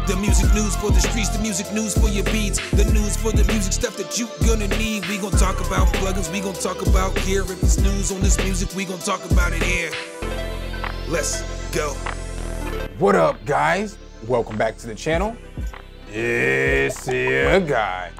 The music news for the streets, the music news for your beats, the news for the music stuff that you gonna need. We gon' talk about plugins, we gon' talk about gear. If it's news on this music, we gon' talk about it here. Let's go. What up, guys? Welcome back to the channel. It's your guy,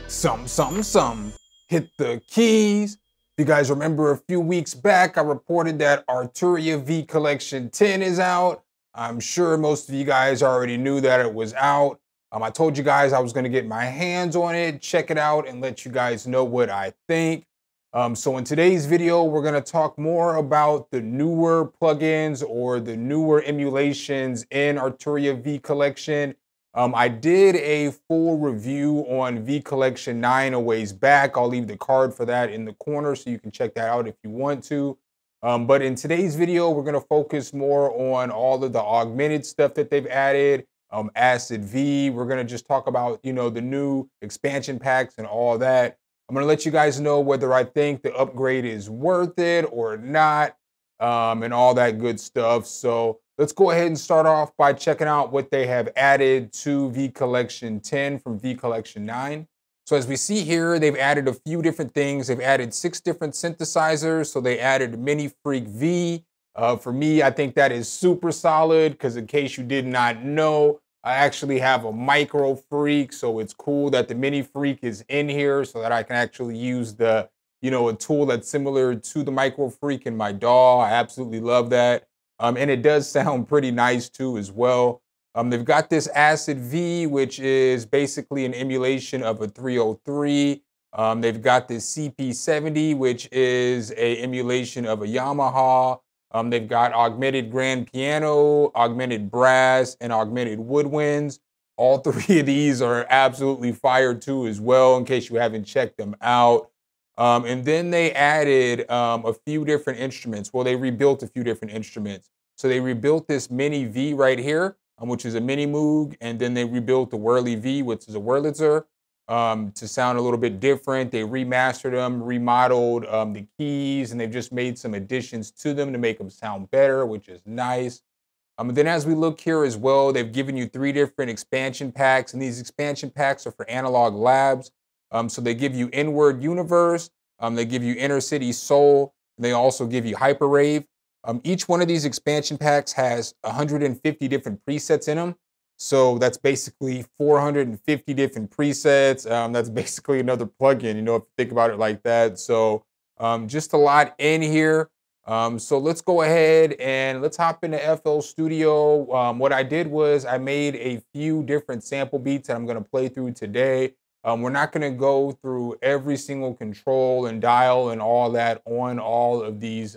SumnSumnSumn. Hit the keys. If you guys remember a few weeks back, I reported that Arturia V Collection 10 is out. I'm sure most of you guys already knew that it was out. I told you guys I was gonna get my hands on it, check it out, and let you guys know what I think. So in today's video, we're gonna talk more about the newer plugins or the newer emulations in Arturia V Collection. I did a full review on V Collection 9 a ways back. I'll leave the card for that in the corner so you can check that out if you want to. But in today's video, we're going to focus more on all of the augmented stuff that they've added, Acid V. We're going to just talk about, the new expansion packs and all that. I'm going to let you guys know whether I think the upgrade is worth it or not, and all that good stuff. So let's go ahead and start off by checking out what they have added to V Collection 10 from V Collection 9. So as we see here, they've added a few different things. They've added 6 different synthesizers. So they added Minifreak V. For me, I think that is super solid because in case you did not know, I actually have a Micro Freak. So it's cool that the Minifreak is in here so that I can actually use a tool that's similar to the Micro Freak in my DAW. I absolutely love that. And it does sound pretty nice too as well. They've got this Acid V, which is basically an emulation of a 303. They've got this CP70, which is an emulation of a Yamaha. They've got Augmented Grand Piano, Augmented Brass, and Augmented Woodwinds. All 3 of these are absolutely fire too as well, in case you haven't checked them out. And then they added a few different instruments. Well, they rebuilt a few different instruments. So they rebuilt this Mini V right here, which is a mini Moog, and then they rebuilt the Whirly V, which is a Wurlitzer, to sound a little bit different. They remastered them, remodeled the keys, and they've just made some additions to them to make them sound better, which is nice. And then as we look here as well, they've given you 3 different expansion packs, and these expansion packs are for Analog Labs. So they give you Inward Universe, they give you Inner City Soul, and they also give you Hyperrave. Each one of these expansion packs has 150 different presets in them. So that's basically 450 different presets. That's basically another plugin, if you think about it like that. So just a lot in here. So let's go ahead and let's hop into FL Studio. What I did was I made a few different sample beats that I'm going to play through today. We're not going to go through every single control and dial and all that on all of these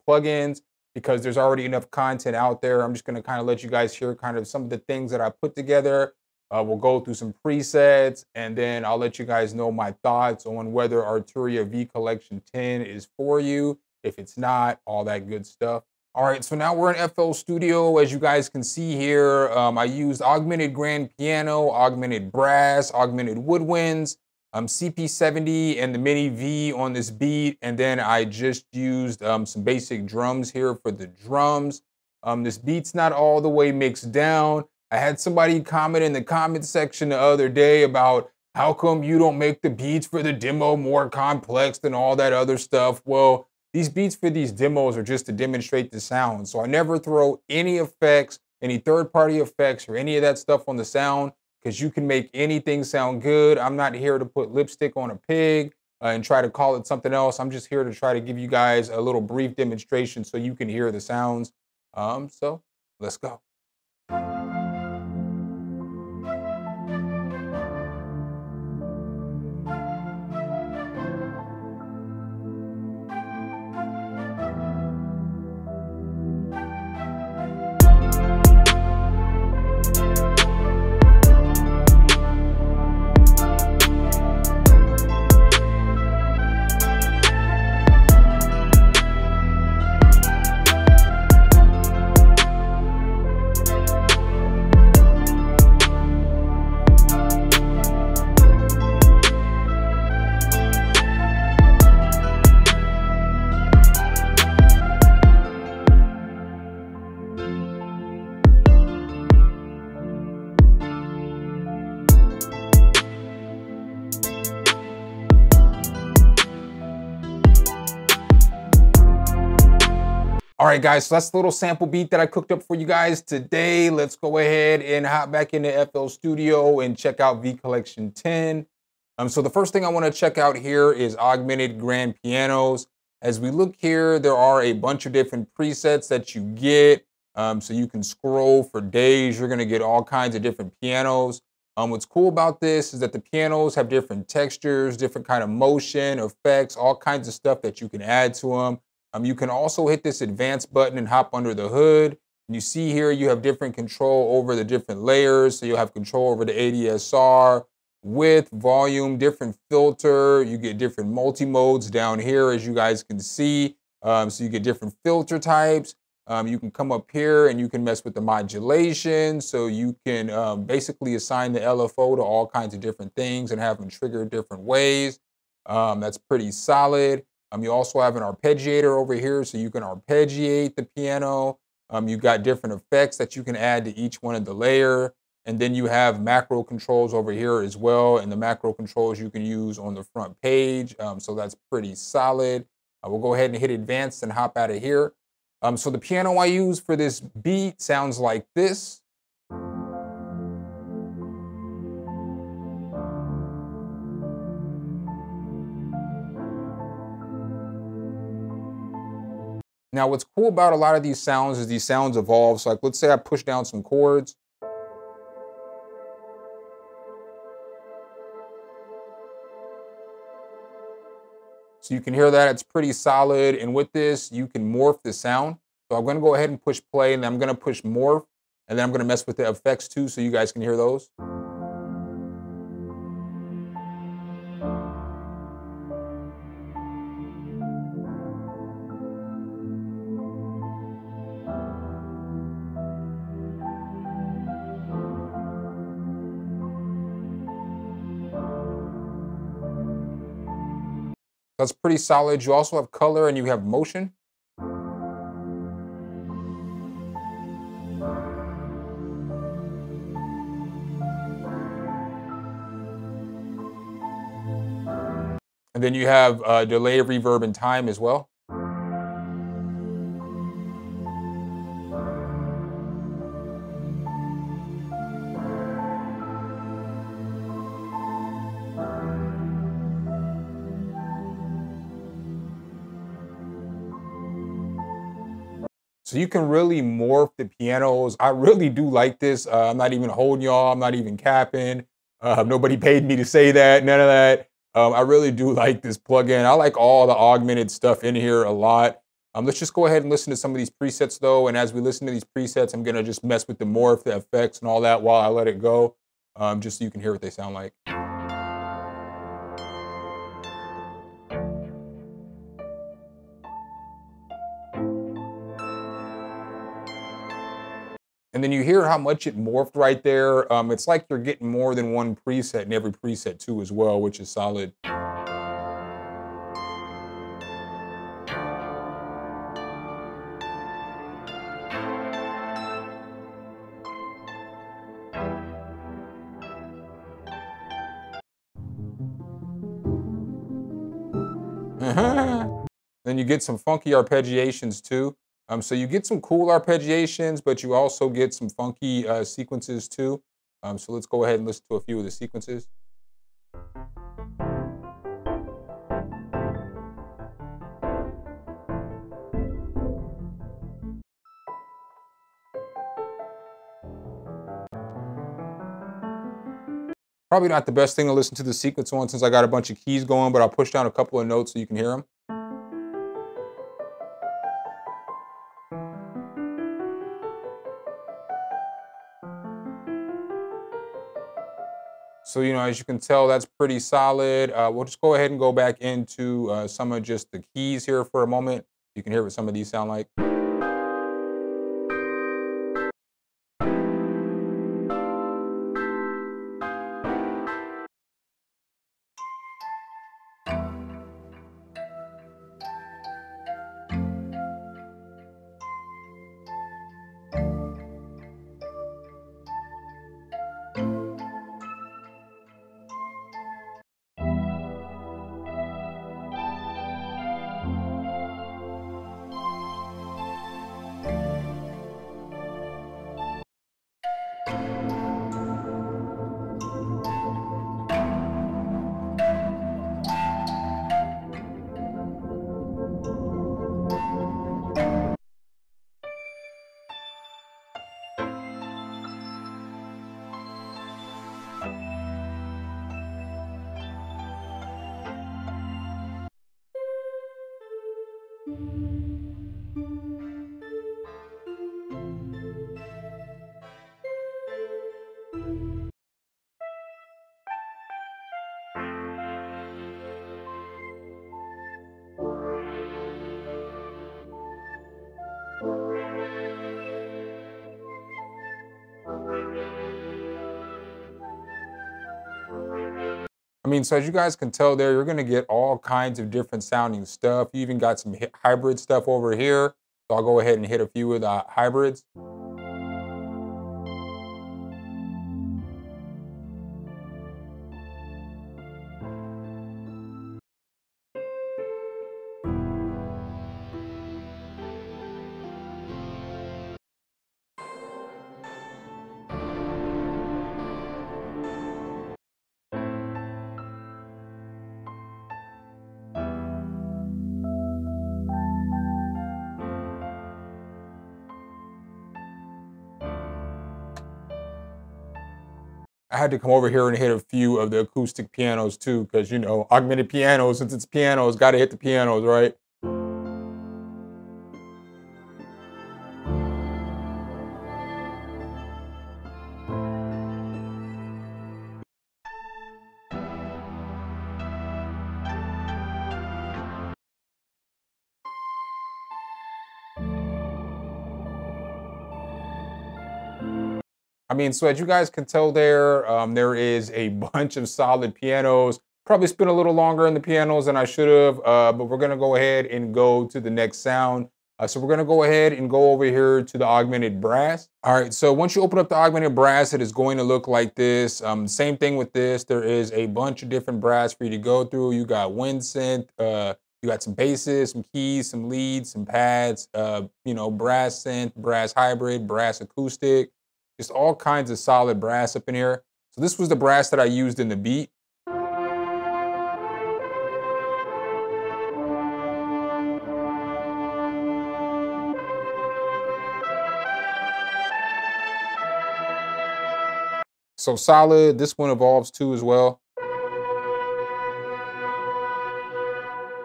plugins because there's already enough content out there. I'm just going to kind of let you guys hear kind of some of the things that I put together. We'll go through some presets, and then I'll let you guys know my thoughts on whether Arturia V Collection 10 is for you. If it's not, all that good stuff. All right, so now we're in FL Studio. As you guys can see here, I used Augmented Grand Piano, Augmented Brass, Augmented Woodwinds, CP70, and the Mini V on this beat. And then I just used some basic drums here for the drums. This beat's not all the way mixed down. I had somebody comment in the comment section the other day about how come you don't make the beats for the demo more complex than all that other stuff. Well, these beats for these demos are just to demonstrate the sound. So I never throw any effects, any third-party effects or any of that stuff on the sound because you can make anything sound good. I'm not here to put lipstick on a pig and try to call it something else. I'm just here to try to give you guys a little brief demonstration so you can hear the sounds. So let's go. All right, guys, so that's the little sample beat that I cooked up for you guys today. Let's go ahead and hop back into FL Studio and check out V Collection 10. So the first thing I want to check out here is Augmented Grand Pianos. As we look here, there are a bunch of different presets that you get. So you can scroll for days. You're going to get all kinds of different pianos. What's cool about this is that the pianos have different textures, different kind of motion, effects, all kinds of stuff that you can add to them. You can also hit this advanced button and hop under the hood. And you see here you have different control over the different layers. So you'll have control over the ADSR, width, volume, different filter. You get different multi-modes down here, as you guys can see. So you get different filter types. You can come up here and you can mess with the modulation. So you can basically assign the LFO to all kinds of different things and have them trigger different ways. That's pretty solid. You also have an arpeggiator over here, so you can arpeggiate the piano. You've got different effects that you can add to each one of the layer. And then you have macro controls over here as well. And the macro controls you can use on the front page. So that's pretty solid. We'll go ahead and hit advanced and hop out of here. So the piano I use for this beat sounds like this. Now, what's cool about a lot of these sounds is these sounds evolve. So like, let's say I push down some chords. So you can hear that, it's pretty solid. And with this, you can morph the sound. So I'm gonna go ahead and push play, and then I'm gonna push morph, and then I'm gonna mess with the effects too, so you guys can hear those. That's pretty solid. You also have color and you have motion. And then you have delay, reverb, and time as well. So you can really morph the pianos. I really do like this. I'm not even holding y'all. I'm not even capping. Nobody paid me to say that, none of that. I really do like this plugin. I like all the augmented stuff in here a lot. Let's just go ahead and listen to some of these presets though. And as we listen to these presets, I'm gonna just mess with the morph, the effects and all that while I let it go, just so you can hear what they sound like. And then you hear how much it morphed right there. It's like you're getting more than one preset in every preset too as well, which is solid. Then you get some funky arpeggiations too. So you get some cool arpeggiations, but you also get some funky sequences too. So let's go ahead and listen to a few of the sequences. Probably not the best thing to listen to the sequence on since I got a bunch of keys going, but I'll push down a couple of notes so you can hear them. So, you know, as you can tell, that's pretty solid. We'll just go ahead and go back into some of just the keys here for a moment. You can hear what some of these sound like. I mean, so as you guys can tell there, you're gonna get all kinds of different sounding stuff. You even got some hybrid stuff over here. So I'll go ahead and hit a few of the hybrids. I had to come over here and hit a few of the acoustic pianos too, because you know, augmented pianos, since it's pianos, gotta hit the pianos, right? I mean, so as you guys can tell there, there is a bunch of solid pianos. Probably spent a little longer in the pianos than I should have, but we're gonna go ahead and go to the next sound. So we're gonna go ahead and go over here to the augmented brass. All right, so once you open up the augmented brass, it is going to look like this. Same thing with this. There is a bunch of different brass for you to go through. You got wind synth, you got some basses, some keys, some leads, some pads, you know, brass synth, brass hybrid, brass acoustic. Just all kinds of solid brass up in here. So this was the brass that I used in the beat. So solid, this one evolves too as well.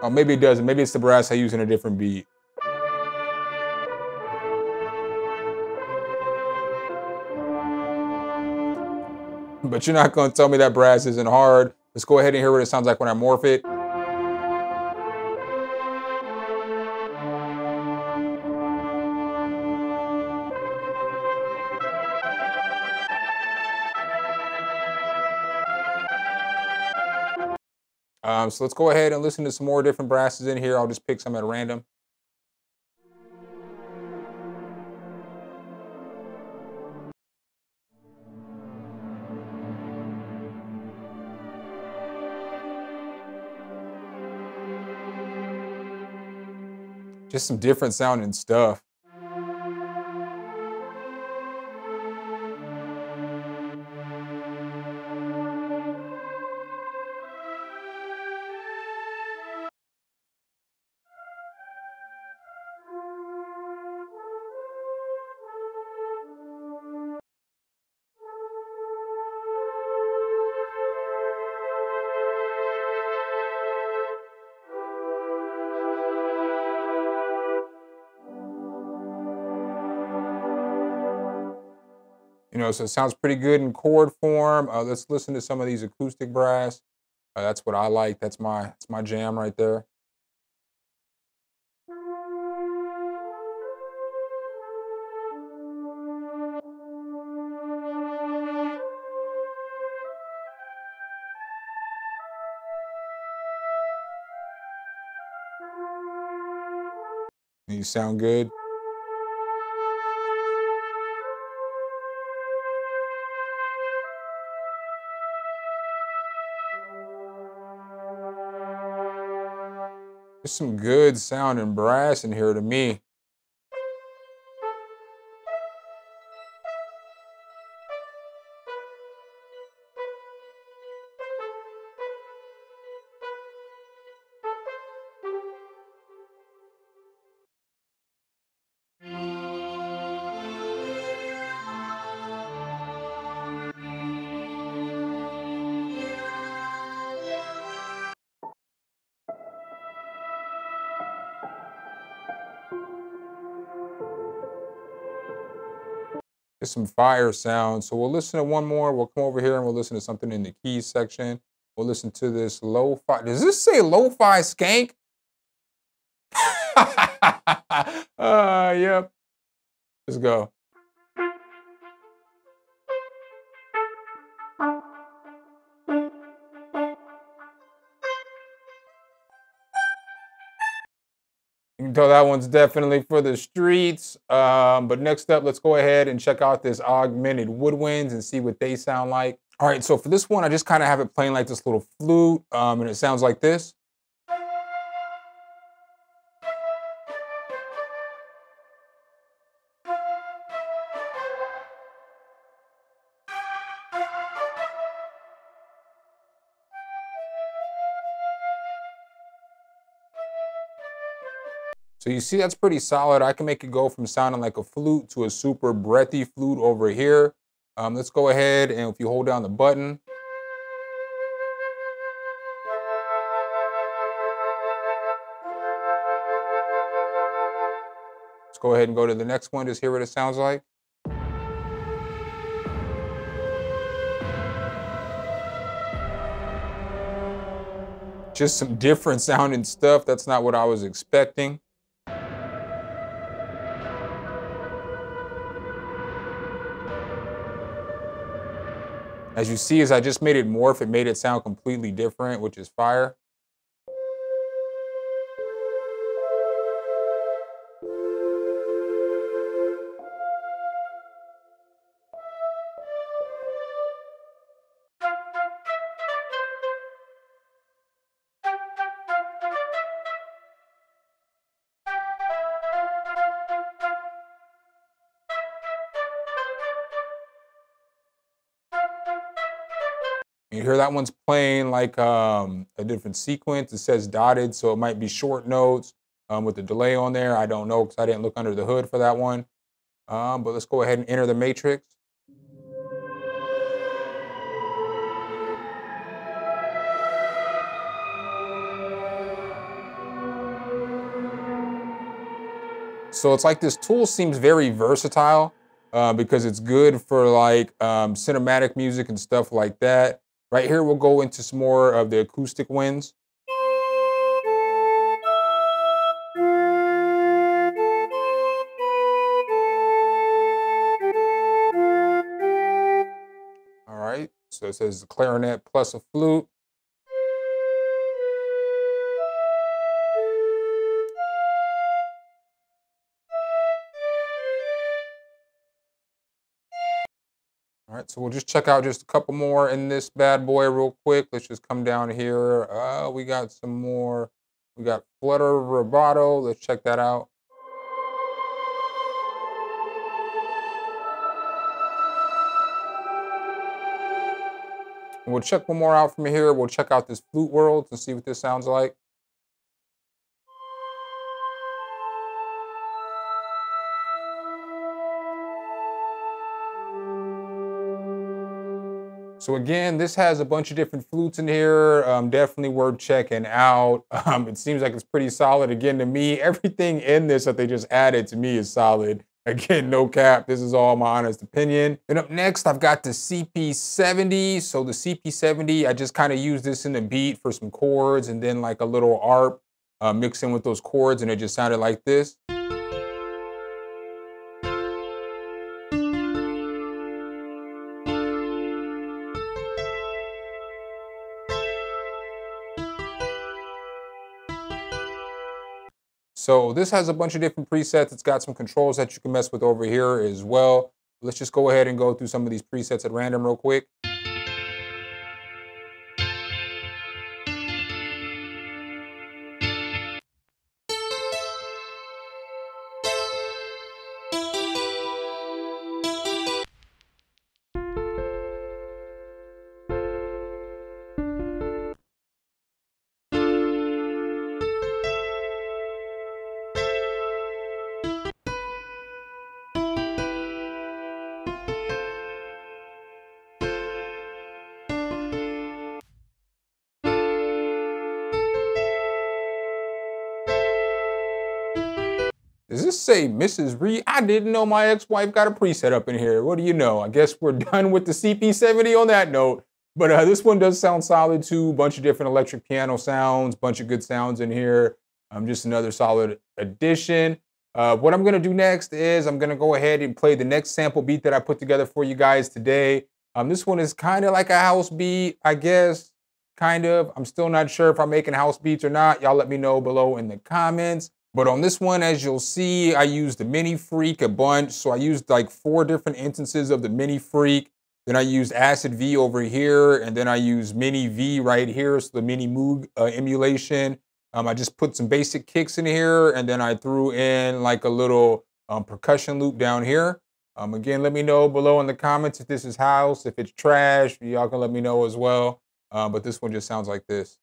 Oh, maybe it doesn't. Maybe it's the brass I use in a different beat. But you're not gonna tell me that brass isn't hard. Let's go ahead and hear what it sounds like when I morph it. So let's go ahead and listen to some more different brasses in here. I'll just pick some at random. Just some different sounding stuff. You know, so it sounds pretty good in chord form. Let's listen to some of these acoustic brass. That's what I like. That's my jam right there. These sound good. There's some good sounding brass in here to me. Get some fire sounds. So we'll listen to one more. We'll come over here and we'll listen to something in the keys section. We'll listen to this lo-fi. Does this say lo-fi skank? Yep. Let's go. You can tell that one's definitely for the streets. But next up, let's go ahead and check out this Augmented Woodwinds and see what they sound like. All right, so for this one, I just kind of have it playing like this little flute, and it sounds like this. So you see that's pretty solid. I can make it go from sounding like a flute to a super breathy flute over here. Let's go ahead and if you hold down the button. Let's go ahead and go to the next one, just hear what it sounds like. Just some different sounding stuff. That's not what I was expecting. As you see, as I just made it morph, it made it sound completely different, which is fire. You hear that one's playing like a different sequence. It says dotted, so it might be short notes with the delay on there. I don't know because I didn't look under the hood for that one. But let's go ahead and enter the matrix. So it's like this tool seems very versatile because it's good for like cinematic music and stuff like that. Right here, we'll go into some more of the acoustic winds. All right, so it says clarinet plus a flute. All right, so we'll just check out just a couple more in this bad boy real quick. Let's just come down here. We got some more. We got Flutter Rubato. Let's check that out. And we'll check one more out from here. We'll check out this Flute World to see what this sounds like. So again, this has a bunch of different flutes in here. Definitely worth checking out. It seems like it's pretty solid. Again, to me, everything in this that they just added to me is solid. Again, no cap. This is all my honest opinion. And up next, I've got the CP70. So the CP70, I just kind of use this in the beat for some chords and then like a little ARP mixing with those chords, and it just sounded like this. So this has a bunch of different presets. It's got some controls that you can mess with over here as well. Let's just go ahead and go through some of these presets at random real quick. Does this say Mrs. Reed? I didn't know my ex-wife got a preset up in here. What do you know? I guess we're done with the CP70 on that note. But this one does sound solid too. Bunch of different electric piano sounds, bunch of good sounds in here. Just another solid addition. What I'm gonna do next is I'm gonna go ahead and play the next sample beat that I put together for you guys today. This one is kind of like a house beat, I guess, kind of. I'm still not sure if I'm making house beats or not. Y'all let me know below in the comments. But on this one, as you'll see, I used the Minifreak a bunch. So I used like 4 different instances of the Minifreak. Then I used Acid V over here, and then I used Mini V right here, so the Mini Moog emulation. I just put some basic kicks in here, and then I threw in like a little percussion loop down here. Again, let me know below in the comments if this is house, if it's trash, y'all can let me know as well. But this one just sounds like this.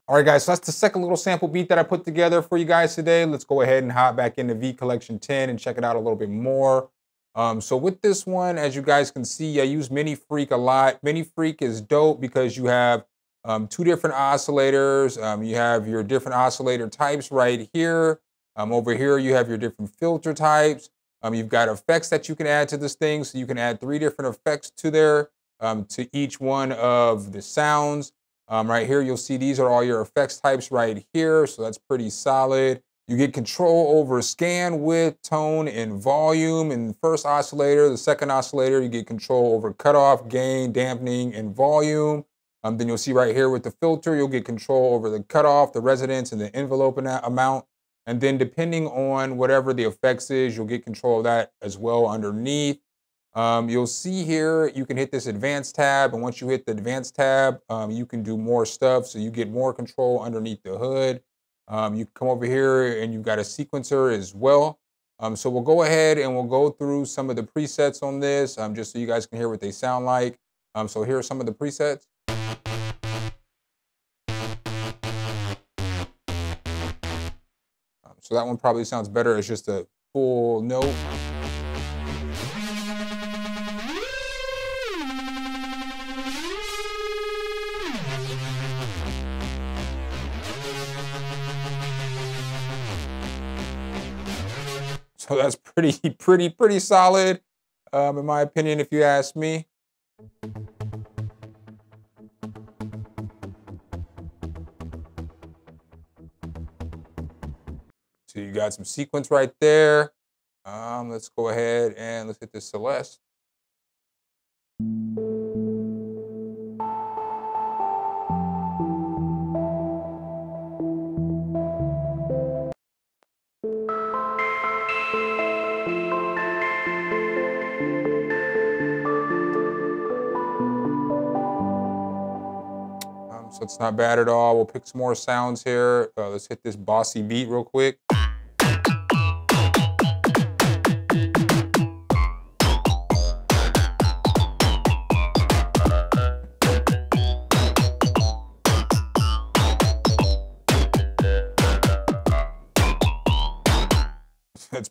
All right, guys, so that's the second little sample beat that I put together for you guys today. Let's go ahead and hop back into V Collection 10 and check it out a little bit more. So with this one, as you guys can see, I use Minifreak a lot. Minifreak is dope because you have 2 different oscillators. You have your different oscillator types right here. Over here, you have your different filter types. You've got effects that you can add to this thing. So you can add 3 different effects to there, to each one of the sounds. Right here, you'll see these are all your effects types right here. So that's pretty solid. You get control over scan, width, tone, and volume in the first oscillator. The second oscillator, you get control over cutoff, gain, dampening, and volume. Then you'll see right here with the filter, you'll get control over the cutoff, the resonance, and the envelope amount. And then depending on whatever the effects is, you'll get control of that as well underneath. You'll see here, you can hit this advanced tab, and once you hit the advanced tab, you can do more stuff, so you get more control underneath the hood. You come over here and you've got a sequencer as well. So we'll go ahead and we'll go through some of the presets on this, just so you guys can hear what they sound like. So here are some of the presets. So that one probably sounds better as just a full note. So that's pretty solid, in my opinion, if you ask me. So you got some sequence right there. Let's go ahead and let's hit this Celeste. So it's not bad at all. We'll pick some more sounds here. Let's hit this bossy beat real quick. That's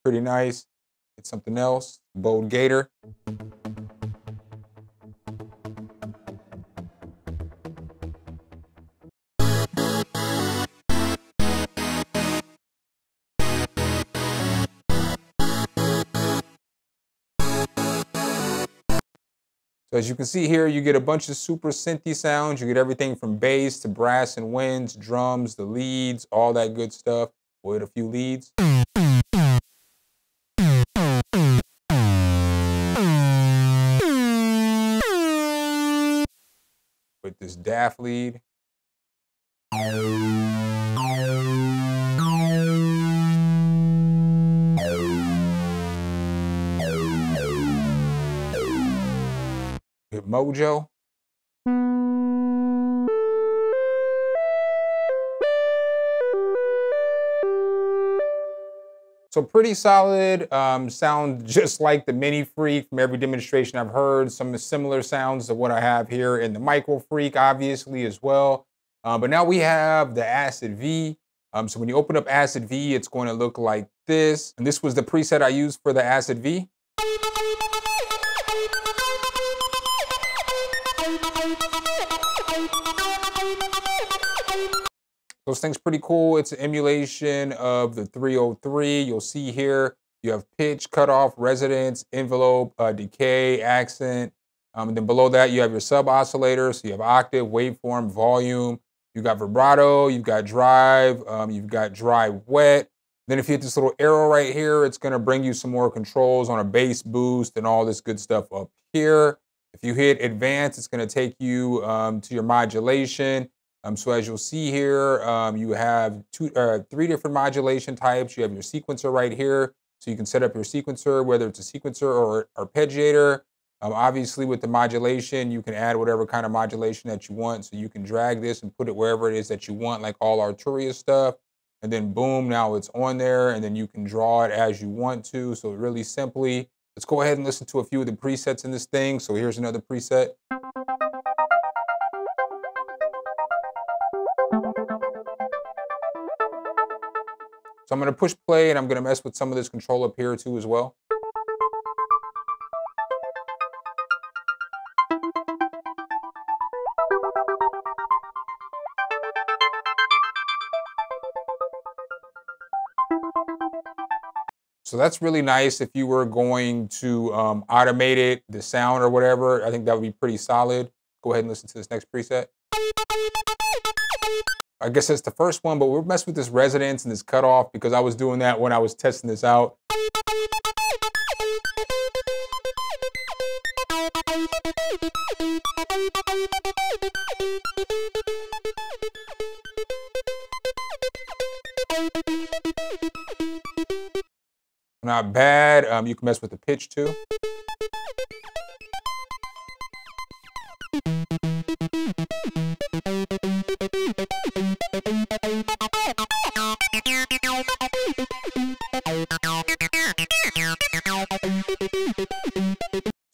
pretty nice. Get something else. Bold Gator. So as you can see here, you get a bunch of super synthy sounds. You get everything from bass to brass and winds, drums, the leads, all that good stuff. We'll hit a few leads. With this daft lead. Hit Mojo. So pretty solid, sound just like the Minifreak from every demonstration I've heard. Some similar sounds to what I have here in the Microfreak, obviously, as well. But now we have the Acid V. So when you open up Acid V, it's going to look like this. And this was the preset I used for the Acid V. This thing's pretty cool. It's an emulation of the 303. You'll see here, you have pitch, cutoff, resonance, envelope, decay, accent. And then below that, you have your sub oscillator. So you have octave, waveform, volume. You've got vibrato, you've got drive, you've got dry, wet. Then if you hit this little arrow right here, it's gonna bring you some more controls on a bass boost and all this good stuff up here. If you hit advanced, it's gonna take you to your modulation. So as you'll see here, you have three different modulation types. You have your sequencer right here. So you can set up your sequencer, whether it's a sequencer or arpeggiator. Obviously with the modulation, you can add whatever kind of modulation that you want. So you can drag this and put it wherever it is that you want, like all Arturia stuff. And then boom, now it's on there, and then you can draw it as you want to. So really simply, let's go ahead and listen to a few of the presets in this thing. So here's another preset. So I'm gonna push play and I'm gonna mess with some of this control up here too as well. So that's really nice if you were going to automate it, the sound or whatever. I think that would be pretty solid. Go ahead and listen to this next preset. I guess that's the first one, but we're messing with this resonance and this cutoff because I was doing that when I was testing this out. Not bad. You can mess with the pitch too.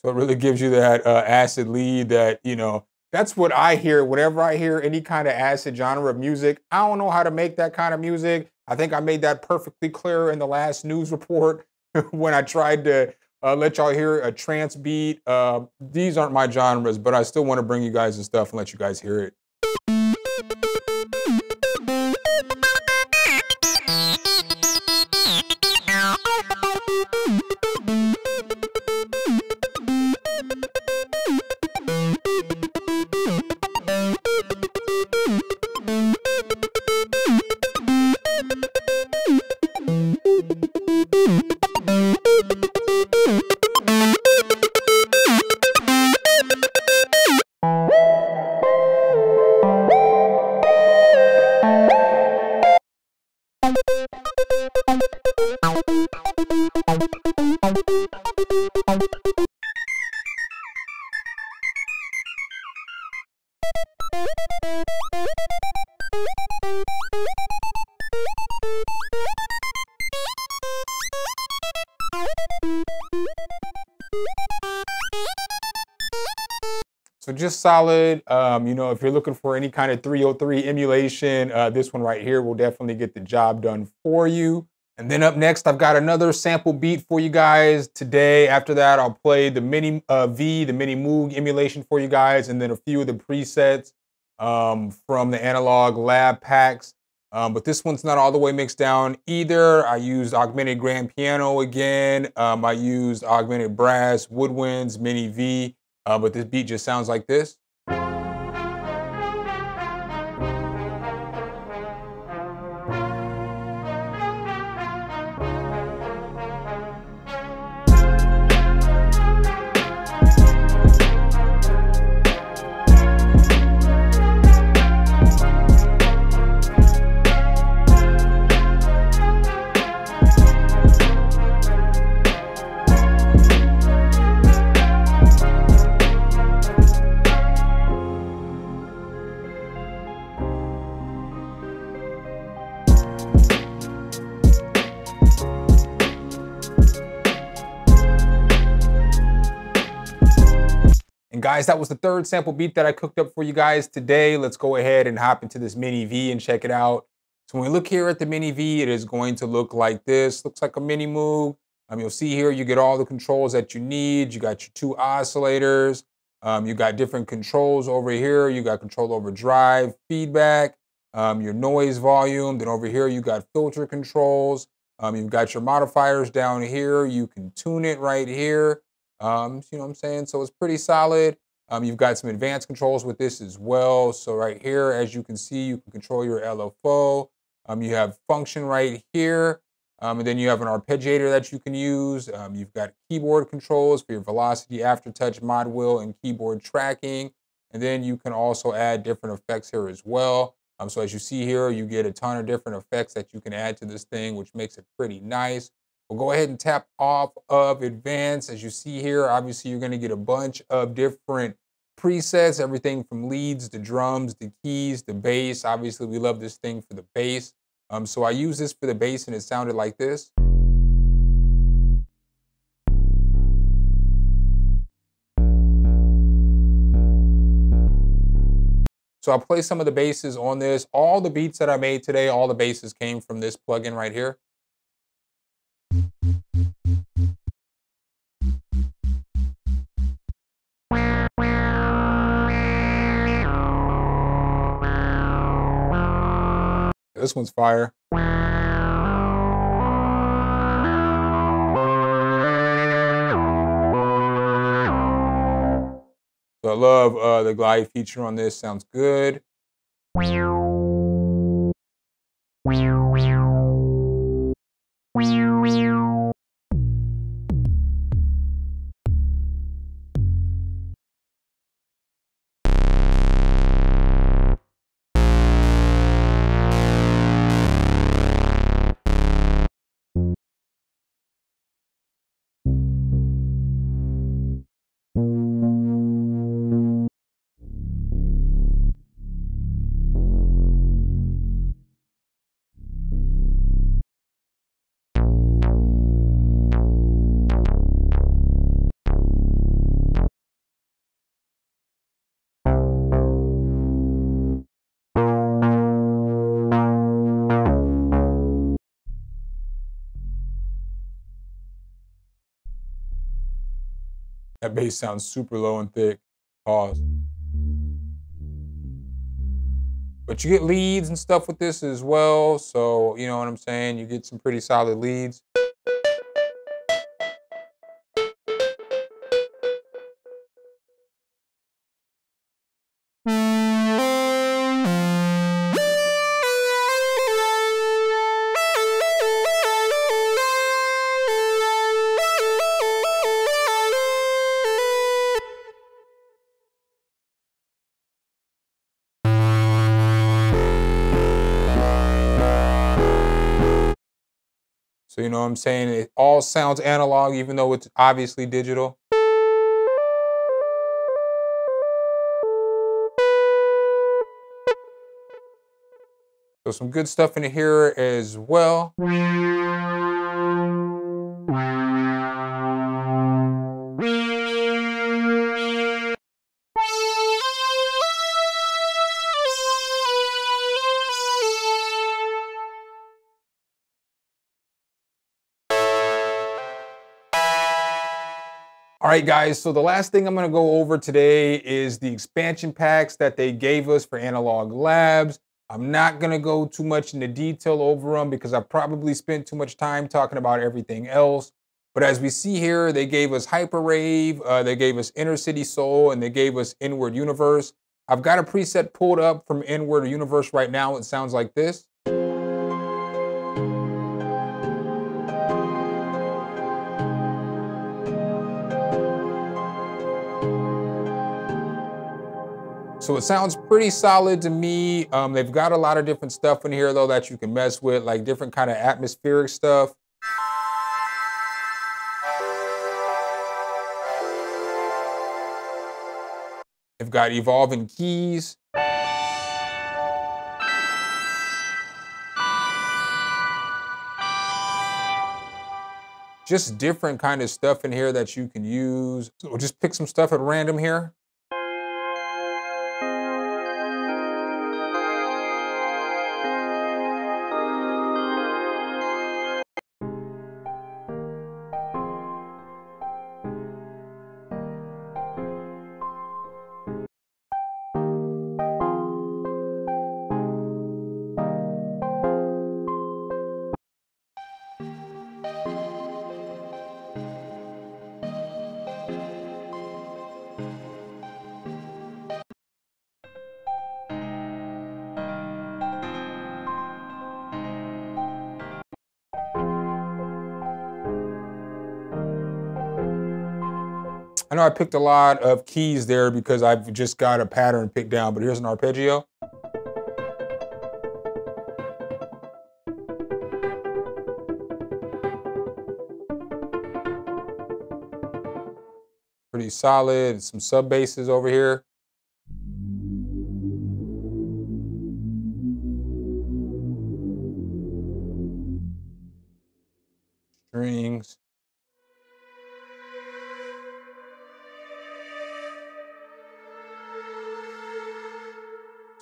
So it really gives you that acid lead that, you know, that's what I hear. Whenever I hear any kind of acid genre of music, I don't know how to make that kind of music. I think I made that perfectly clear in the last news report when I tried to let y'all hear a trance beat. These aren't my genres, but I still want to bring you guys this stuff and let you guys hear it. So just solid, you know, if you're looking for any kind of 303 emulation, this one right here will definitely get the job done for you. And then up next, I've got another sample beat for you guys today. After that, I'll play the Mini V, the Mini Moog emulation for you guys, and then a few of the presets from the analog lab packs. But this one's not all the way mixed down either. I used Augmented Grand Piano again. I used Augmented Brass, Woodwinds, Mini V. But this beat just sounds like this. Guys, that was the third sample beat that I cooked up for you guys today. Let's go ahead and hop into this Mini V and check it out. So when we look here at the Mini V, it is going to look like this. Looks like a mini Moog. You'll see here you get all the controls that you need. You got your 2 oscillators. You got different controls over here. You got control over drive, feedback, your noise volume. Then over here you got filter controls. You've got your modifiers down here. You can tune it right here. You know what I'm saying? So it's pretty solid. You've got some advanced controls with this as well. So right here, as you can see, you can control your LFO. You have function right here. And then you have an arpeggiator that you can use. You've got keyboard controls for your velocity, aftertouch, mod wheel, and keyboard tracking. And then you can also add different effects here as well. So as you see here, you get a ton of different effects that you can add to this thing, which makes it pretty nice. We'll go ahead and tap off of advanced. As you see here, obviously you're gonna get a bunch of different presets, everything from leads, to drums, to keys, to bass. Obviously we love this thing for the bass. So I use this for the bass and it sounded like this. So I'll play some of the basses on this. All the beats that I made today, all the basses came from this plugin right here. This one's fire. So I love the glide feature on this, sounds good. That bass sounds super low and thick. Pause. But you get leads and stuff with this as well. So, you know what I'm saying? You get some pretty solid leads. So, you know what I'm saying? It all sounds analog, even though it's obviously digital. So some good stuff in here as well. All right, guys, so the last thing I'm gonna go over today is the expansion packs that they gave us for Analog Labs. I'm not gonna go too much into detail over them because I probably spent too much time talking about everything else. But as we see here, they gave us Hyperrave, they gave us Inner City Soul, and they gave us Inward Universe. I've got a preset pulled up from Inward Universe right now. It sounds like this. So it sounds pretty solid to me. They've got a lot of different stuff in here though that you can mess with, like different kind of atmospheric stuff. They've got evolving keys. Just different kind of stuff in here that you can use. So we'll just pick some stuff at random here. I know I picked a lot of keys there because I've just got a pattern picked down, but here's an arpeggio. Pretty solid. Some sub basses over here. Strings.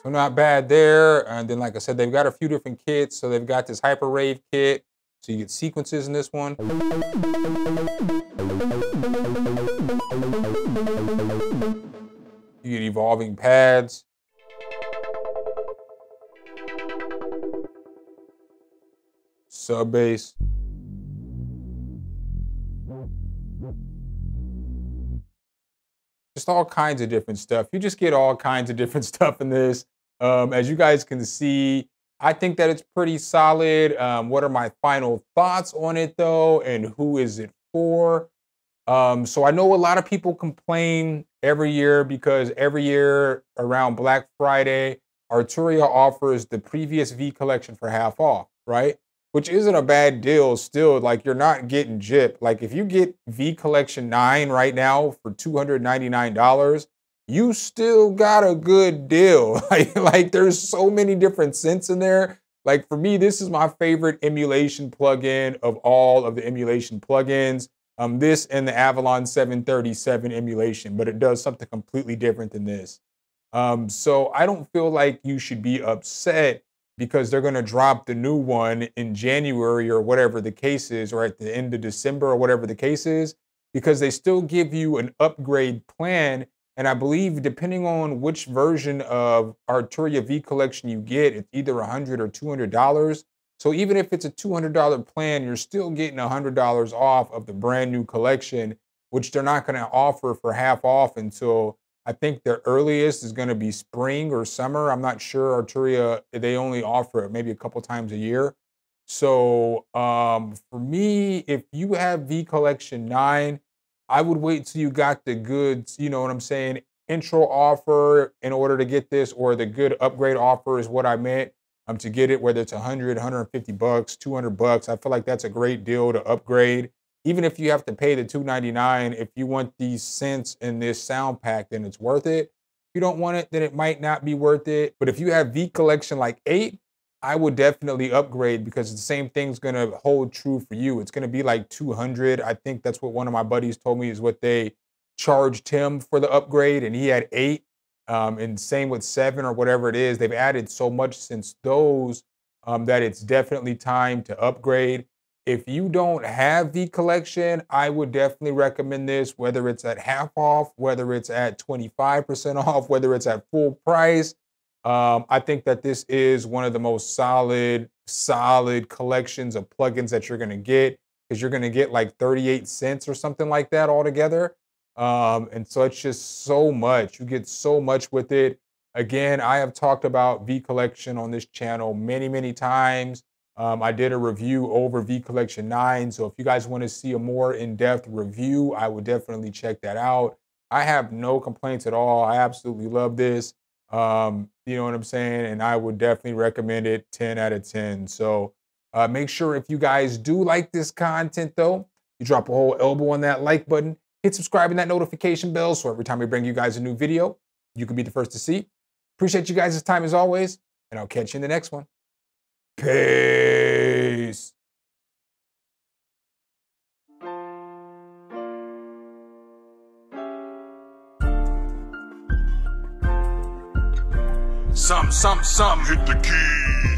So not bad there. And then, like I said, they've got a few different kits. So they've got this Hyper Rave kit. So you get sequences in this one. You get evolving pads. Sub bass. Just all kinds of different stuff. You just get all kinds of different stuff in this. As you guys can see, I think that it's pretty solid. What are my final thoughts on it though? And who is it for? So I know a lot of people complain every year because every year around Black Friday, Arturia offers the previous V collection for half off, right? Which isn't a bad deal still. Like, you're not getting gypped. Like, if you get V Collection 9 right now for $299, you still got a good deal. Like there's so many different synths in there. Like, for me, this is my favorite emulation plugin of all of the emulation plugins. This and the Avalon 737 emulation, but it does something completely different than this. So I don't feel like you should be upset because they're gonna drop the new one in January or whatever the case is, or at the end of December or whatever the case is, because they still give you an upgrade plan. And I believe depending on which version of Arturia V Collection you get, it's either $100 or $200. So even if it's a $200 plan, you're still getting $100 off of the brand new collection, which they're not gonna offer for half off until I think the earliest is going to be spring or summer. I'm not sure. Arturia, they only offer it maybe a couple times a year. So for me, if you have V Collection 9, I would wait till you got the good, you know what I'm saying, intro offer in order to get this, or the good upgrade offer is what I meant, to get it, whether it's $100, $150, $200. I feel like that's a great deal to upgrade. Even if you have to pay the $299, if you want these synths in this sound pack, then it's worth it. If you don't want it, then it might not be worth it. But if you have V Collection like 8, I would definitely upgrade, because the same thing's gonna hold true for you. It's gonna be like $200. I think that's what one of my buddies told me is what they charged him for the upgrade, and he had 8. And same with 7 or whatever it is. They've added so much since those that it's definitely time to upgrade. If you don't have V Collection, I would definitely recommend this, whether it's at half off, whether it's at 25% off, whether it's at full price. I think that this is one of the most solid collections of plugins that you're gonna get, because you're gonna get like 38 cents or something like that altogether. And so it's just so much. You get so much with it. Again, I have talked about V Collection on this channel many, many times. I did a review over V Collection 9, so if you guys want to see a more in-depth review, I would definitely check that out. I have no complaints at all. I absolutely love this. You know what I'm saying? And I would definitely recommend it 10 out of 10. So make sure, if you guys do like this content though, you drop a whole elbow on that like button, hit subscribe and that notification bell, so every time we bring you guys a new video, you can be the first to see. Appreciate you guys' time as always, and I'll catch you in the next one. Peace. Some, hit the keys.